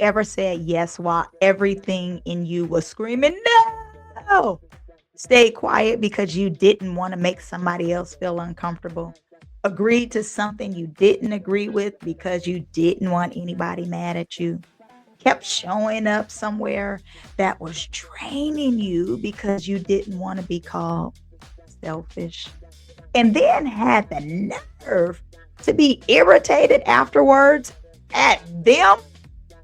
Ever said yes while everything in you was screaming, no? Stay quiet because you didn't want to make somebody else feel uncomfortable. Agreed to something you didn't agree with because you didn't want anybody mad at you. Kept showing up somewhere that was draining you because you didn't want to be called selfish. And then had the nerve to be irritated afterwards at them.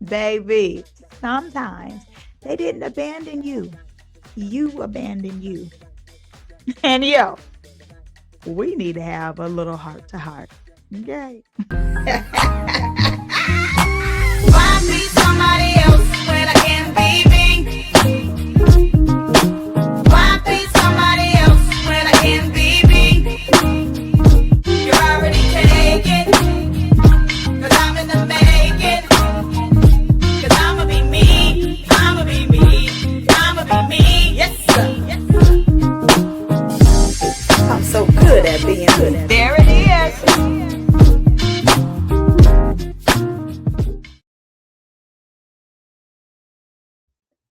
Baby, sometimes they didn't abandon you. You abandoned you. And yo, we need to have a little heart to heart. Okay. Why be somebody else when I can be me? Why be somebody else when I can be me? You're already taken, cause I'm in the making. Cause I'ma be me, I'ma be me, I'ma be me. Yes, sir. Yes, I'm so good at being good. there it is.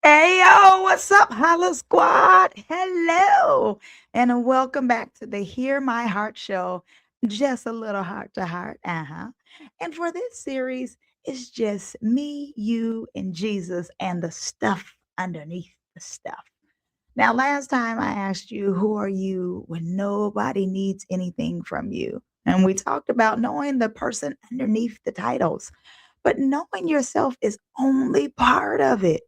Hey yo, what's up, Holla Squad? Hello, and welcome back to the Hear My Heart Show. Just a little heart to heart, And for this series, it's just me, you, and Jesus, and the stuff underneath the stuff. Now, last time I asked you, who are you when nobody needs anything from you? And we talked about knowing the person underneath the titles. But knowing yourself is only part of it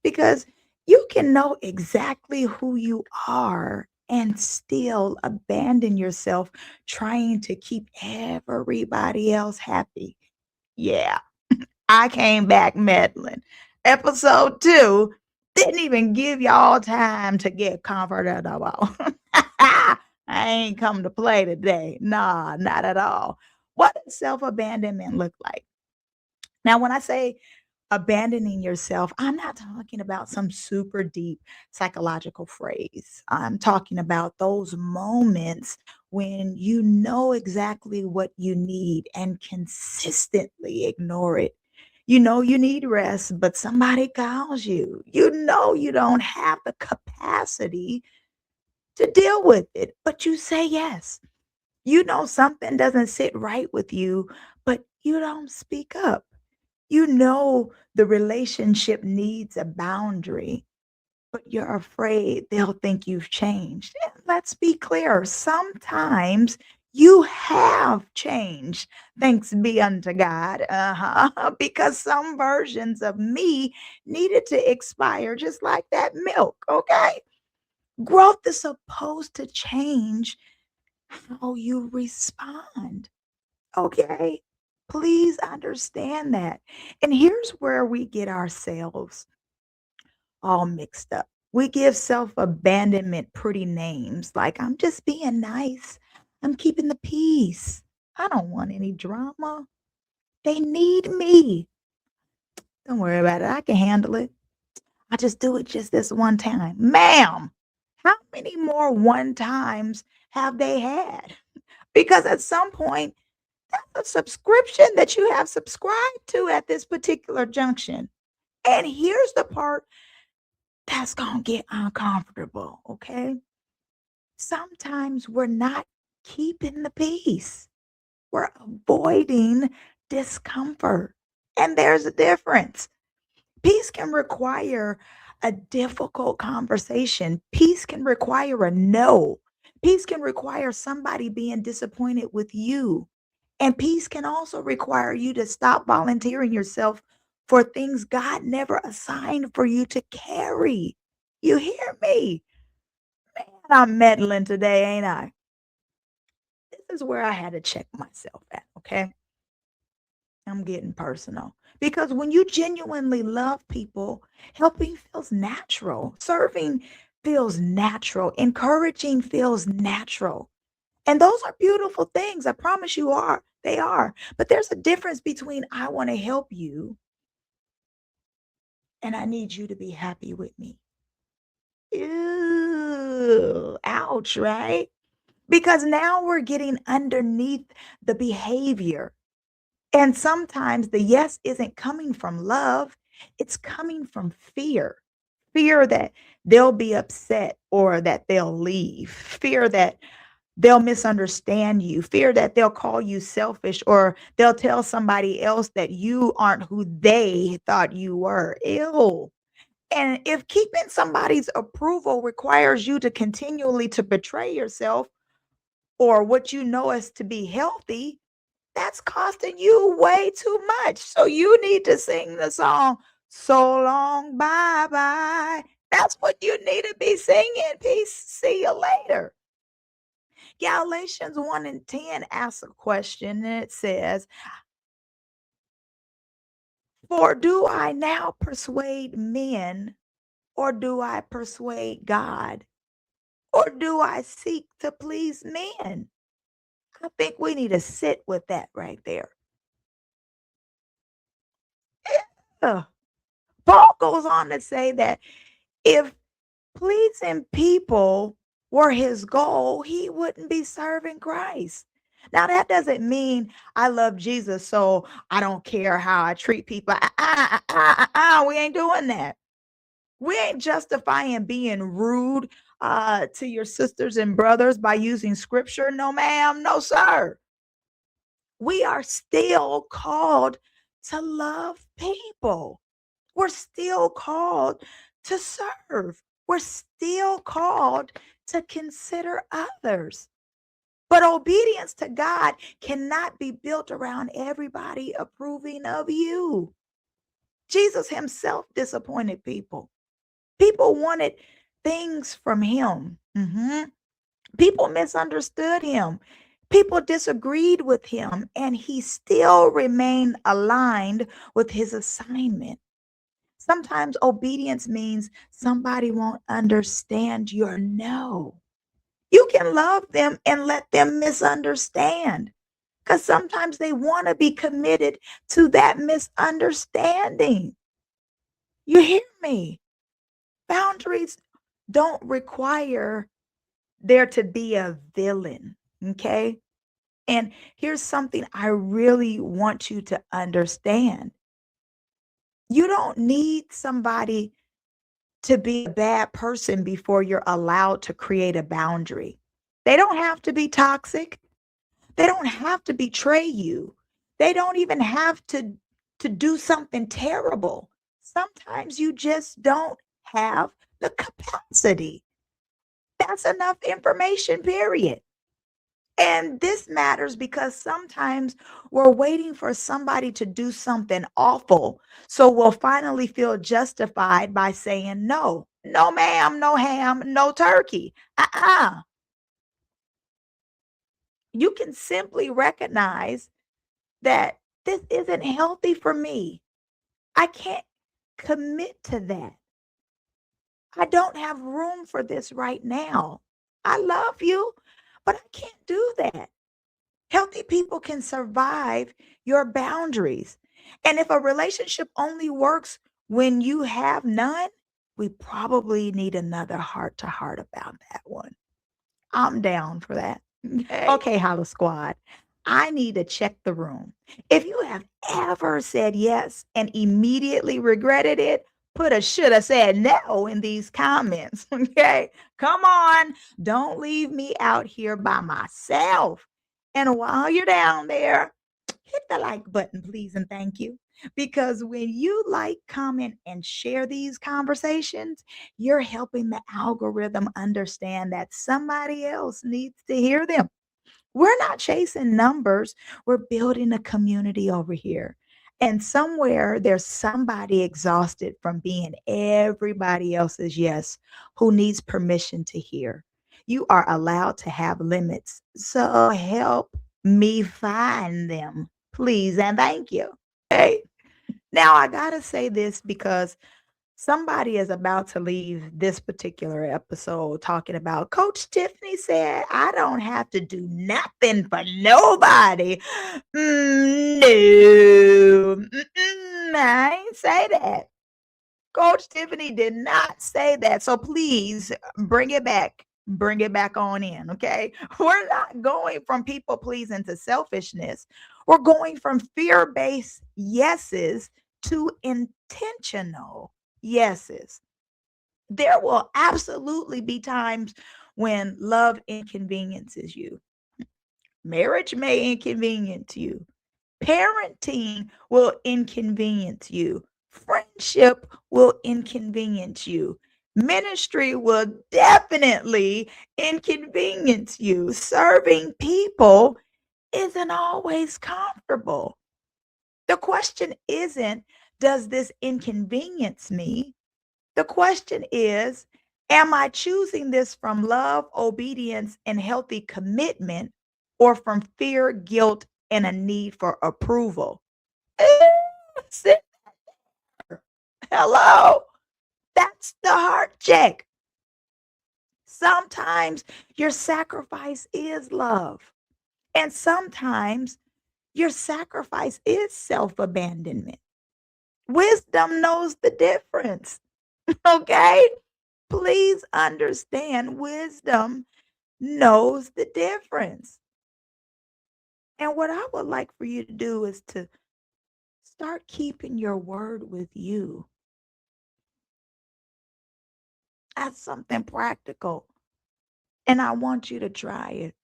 because you can know exactly who you are and still abandon yourself trying to keep everybody else happy. Yeah, I came back meddling. Episode 2 didn't even give y'all time to get comfortable. I ain't come to play today. Nah, not at all. What does self abandonment look like? Now, when I say abandoning yourself, I'm not talking about some super deep psychological phrase. I'm talking about those moments when you know exactly what you need and consistently ignore it. You know you need rest, but somebody calls you. You know you don't have the capacity to deal with it, but you say yes. You know something doesn't sit right with you, but you don't speak up. You know the relationship needs a boundary, but you're afraid they'll think you've changed. And let's be clear, sometimes you have changed. Thanks be unto God. Because some versions of me needed to expire just like that milk, okay? Growth is supposed to change how you respond. Okay. Please understand that. And here's where we get ourselves all mixed up. We give self abandonment pretty names like, I'm just being nice. I'm keeping the peace. I don't want any drama. They need me. Don't worry about it. I can handle it. I just do it just this one time. Ma'am, how many more one times have they had? Because at some point, that's a subscription that you have subscribed to at this particular junction. And here's the part that's going to get uncomfortable, okay? Sometimes we're not keeping the peace, we're avoiding discomfort. And there's a difference. Peace can require a difficult conversation, peace can require a no. Peace can require somebody being disappointed with you. And peace can also require you to stop volunteering yourself for things God never assigned for you to carry. You hear me? Man, I'm meddling today, ain't I? This is where I had to check myself at, okay? I'm getting personal. Because when you genuinely love people, helping feels natural, serving feels natural, encouraging feels natural. And those are beautiful things. I promise you are. They are. But there's a difference between I want to help you and I need you to be happy with me. Ew, ouch, right? Because now we're getting underneath the behavior. And sometimes the yes isn't coming from love, it's coming from fear. Fear that they'll be upset or that they'll leave. Fear that they'll misunderstand you. Fear that they'll call you selfish or they'll tell somebody else that you aren't who they thought you were. Ew. And if keeping somebody's approval requires you to continually to betray yourself or what you know as to be healthy, that's costing you way too much. So you need to sing the song, So Long, Bye Bye. That's what you need to be singing. Peace. See you later. Galatians 1 and 10 asks a question and it says, For do I now persuade men or do I persuade God? Or do I seek to please men? I think we need to sit with that right there. Yeah. Paul goes on to say that if pleasing people were his goal, he wouldn't be serving Christ. Now, that doesn't mean I love Jesus, so I don't care how I treat people. We ain't doing that. We ain't justifying being rude to your sisters and brothers by using scripture. No, ma'am. No, sir. We are still called to love people. We're still called to serve. We're still called to consider others. But obedience to God cannot be built around everybody approving of you. Jesus himself disappointed people. People wanted things from him. People misunderstood him. People disagreed with him, and he still remained aligned with his assignment. Sometimes obedience means somebody won't understand your no. You can love them and let them misunderstand because sometimes they want to be committed to that misunderstanding. You hear me? Boundaries don't require there to be a villain. Okay. And here's something I really want you to understand. You don't need somebody to be a bad person before you're allowed to create a boundary. They don't have to be toxic. They don't have to betray you. They don't even have to do something terrible. Sometimes you just don't have the capacity. That's enough information, period. And this matters because sometimes we're waiting for somebody to do something awful. So we'll finally feel justified by saying no. No, ma'am, no ham, no turkey. You can simply recognize that this isn't healthy for me. I can't commit to that. I don't have room for this right now. I love you, but I can't do that. Healthy people can survive your boundaries. And if a relationship only works when you have none, we probably need another heart to heart about that one. I'm down for that. Okay, Hollow Squad. I need to check the room. If you have ever said yes and immediately regretted it, put a should have said no in these comments. Okay. Come on. Don't leave me out here by myself. And while you're down there, hit the like button, please, and thank you. Because when you like, comment, and share these conversations, you're helping the algorithm understand that somebody else needs to hear them. We're not chasing numbers, we're building a community over here. And somewhere there's somebody exhausted from being everybody else's yes who needs permission to hear. You are allowed to have limits. So help me find them, please, and thank you. Okay. Now, I got to say this because somebody is about to leave this particular episode talking about Coach Tiffany said, I don't have to do nothing for nobody. No, I ain't say that. Coach Tiffany did not say that. So please bring it back. Bring it back on in, okay? We're not going from people pleasing to selfishness. We're going from fear based yeses to intentional yeses. There will absolutely be times when love inconveniences you. Marriage may inconvenience you. Parenting will inconvenience you. Friendship will inconvenience you. Ministry will definitely inconvenience you. Serving people isn't always comfortable. The question isn't, does this inconvenience me? The question is, am I choosing this from love, obedience, and healthy commitment, or from fear, guilt, and a need for approval? Eh, sit there. Hello. That's the heart check. Sometimes your sacrifice is love, and sometimes your sacrifice is self abandonment. Wisdom knows the difference. Okay? Please understand wisdom knows the difference. And what I would like for you to do is to start keeping your word with you. That's something practical. And I want you to try it.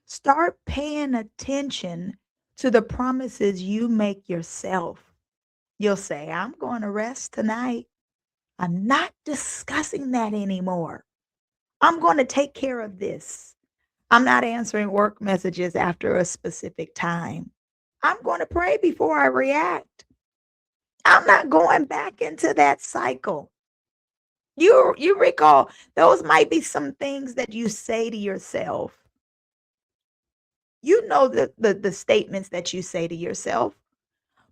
Start paying attention to the promises you make yourself. You'll say, I'm going to rest tonight. I'm not discussing that anymore. I'm going to take care of this. I'm not answering work messages after a specific time. I'm going to pray before I react. I'm not going back into that cycle. You recall those might be some things that you say to yourself. You know the statements that you say to yourself,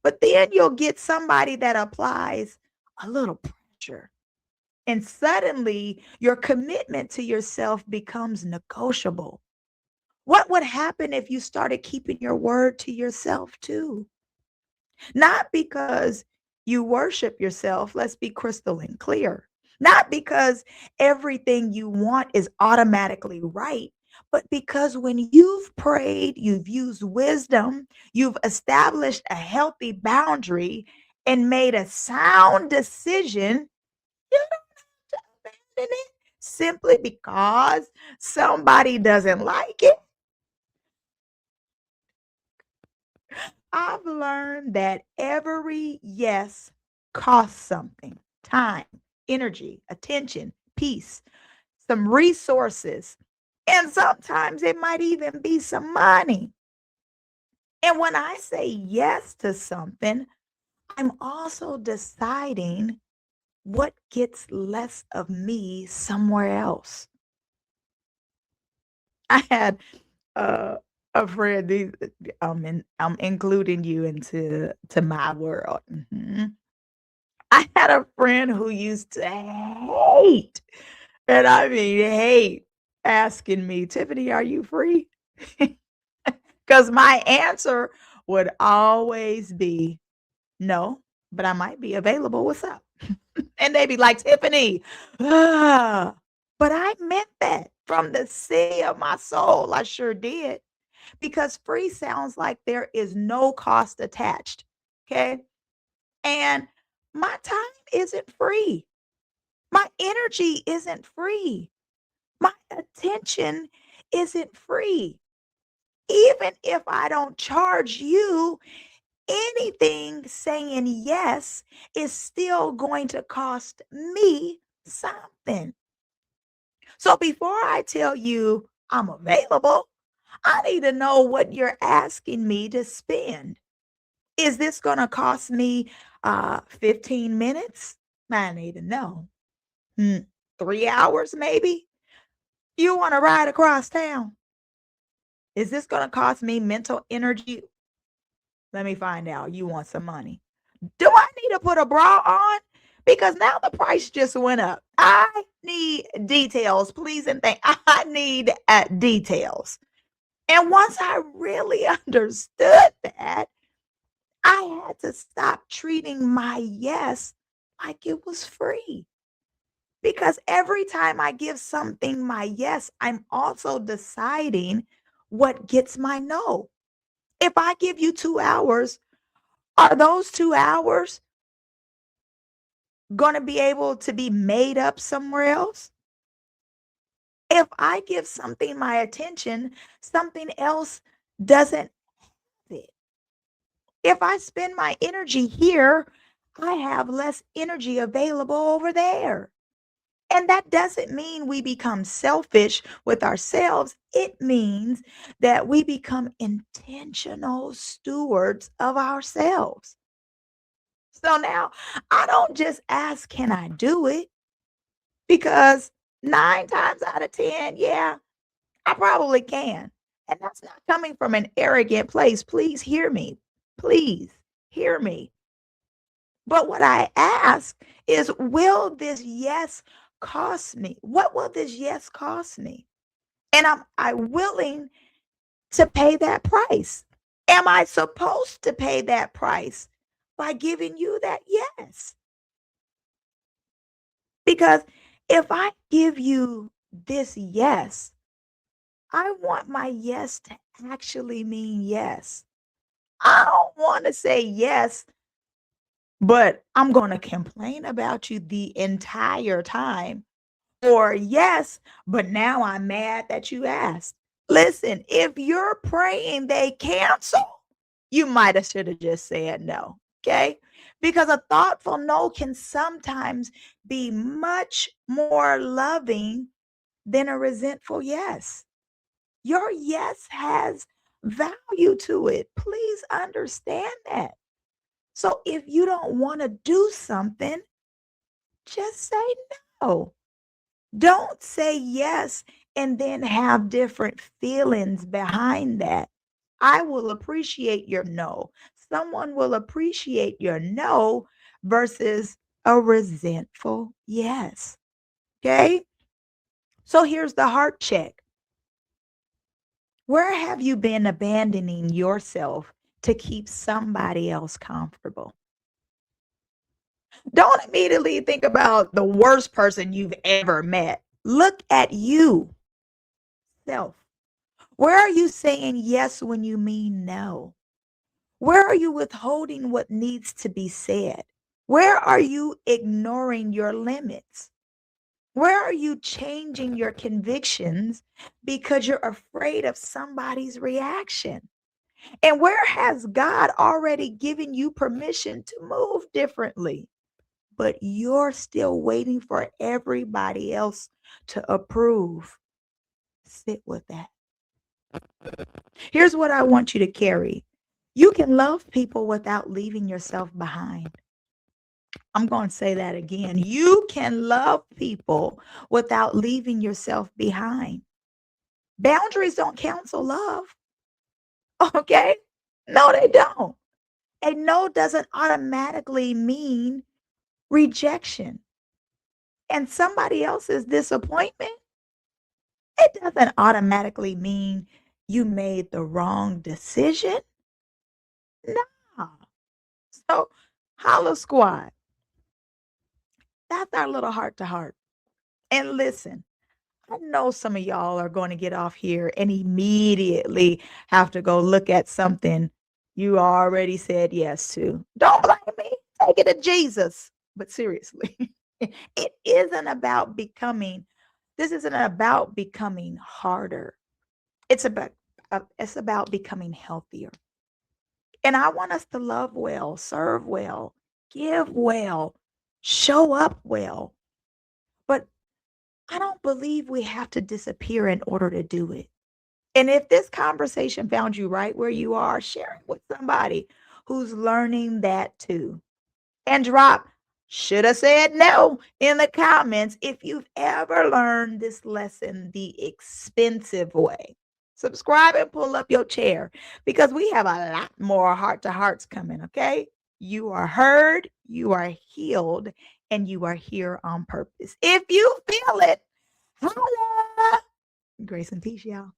but then you'll get somebody that applies a little pressure. And suddenly your commitment to yourself becomes negotiable. What would happen if you started keeping your word to yourself too? Not because you worship yourself, let's be crystal and clear. Not because everything you want is automatically right, but because when you've prayed, you've used wisdom, you've established a healthy boundary and made a sound decision, you don't have to abandon it simply because somebody doesn't like it. I've learned that every yes costs something: time, energy, attention, peace, some resources, and sometimes it might even be some money. And when I say yes to something, I'm also deciding what gets less of me somewhere else. I had uh, a friend, I'm including you into my world. Mhm. I had a friend who used to hate, and I mean hate, asking me, Tiffany, are you free? Because my answer would always be no, but I might be available. What's up? And they'd be like, Tiffany, ah. But I meant that from the city of my soul. I sure did. Because free sounds like there is no cost attached. Okay. And my time isn't free. My energy isn't free. My attention isn't free. Even if I don't charge you anything, saying yes is still going to cost me something. So before I tell you I'm available, I need to know what you're asking me to spend. Is this going to cost me 15 minutes? I need to know. 3 hours maybe? You want to ride across town? Is this going to cost me mental energy? Let me find out. You want some money. Do I need to put a bra on? Because now the price just went up. I need details, please and thank. I need details. And once I really understood that, I had to stop treating my yes like it was free. Because every time I give something my yes, I'm also deciding what gets my no. If I give you 2 hours, are those 2 hours going to be able to be made up somewhere else? If I give something my attention, something else doesn't fit. If I spend my energy here, I have less energy available over there. And that doesn't mean we become selfish with ourselves. It means that we become intentional stewards of ourselves. So now I don't just ask, can I do it? Because 9 times out of 10, yeah, I probably can. And that's not coming from an arrogant place. Please hear me. Please hear me. But what I ask is, will this yes cost me? What will this yes cost me? And am I willing to pay that price? Am I supposed to pay that price by giving you that yes? Because if I give you this yes, I want my yes to actually mean yes. I don't want to say yes, but I'm going to complain about you the entire time. Or yes, but now I'm mad that you asked. Listen, if you're praying they cancel, you might have should have just said no. Okay? Because a thoughtful no can sometimes be much more loving than a resentful yes. Your yes has value to it. Please understand that. So if you don't want to do something, just say no. Don't say yes and then have different feelings behind that. I will appreciate your no. Someone will appreciate your no versus a resentful yes. Okay? So here's the heart check. Where have you been abandoning yourself to keep somebody else comfortable? Don't immediately think about the worst person you've ever met. Look at you, self. Where are you saying yes when you mean no? Where are you withholding what needs to be said? Where are you ignoring your limits? Where are you changing your convictions because you're afraid of somebody's reaction? And where has God already given you permission to move differently? But you're still waiting for everybody else to approve. Sit with that. Here's what I want you to carry. You can love people without leaving yourself behind. I'm going to say that again. You can love people without leaving yourself behind. Boundaries don't cancel love. Okay? No, they don't. A no doesn't automatically mean rejection. And somebody else's disappointment, it doesn't automatically mean you made the wrong decision. No. So, Hollow Squad, that's our little heart to heart. And listen, I know some of y'all are going to get off here and immediately have to go look at something you already said yes to. Don't blame me. Take it to Jesus. But seriously, it isn't about becoming, this isn't about becoming harder. It's about becoming healthier. And I want us to love well, serve well, give well, show up well. But I don't believe we have to disappear in order to do it. And if this conversation found you right where you are, share it with somebody who's learning that too. And drop should have said no in the comments if you've ever learned this lesson the expensive way. Subscribe and pull up your chair because we have a lot more heart to hearts coming, okay? You are heard, you are healed, and you are here on purpose. If you feel it, holla. Grace and peace, y'all.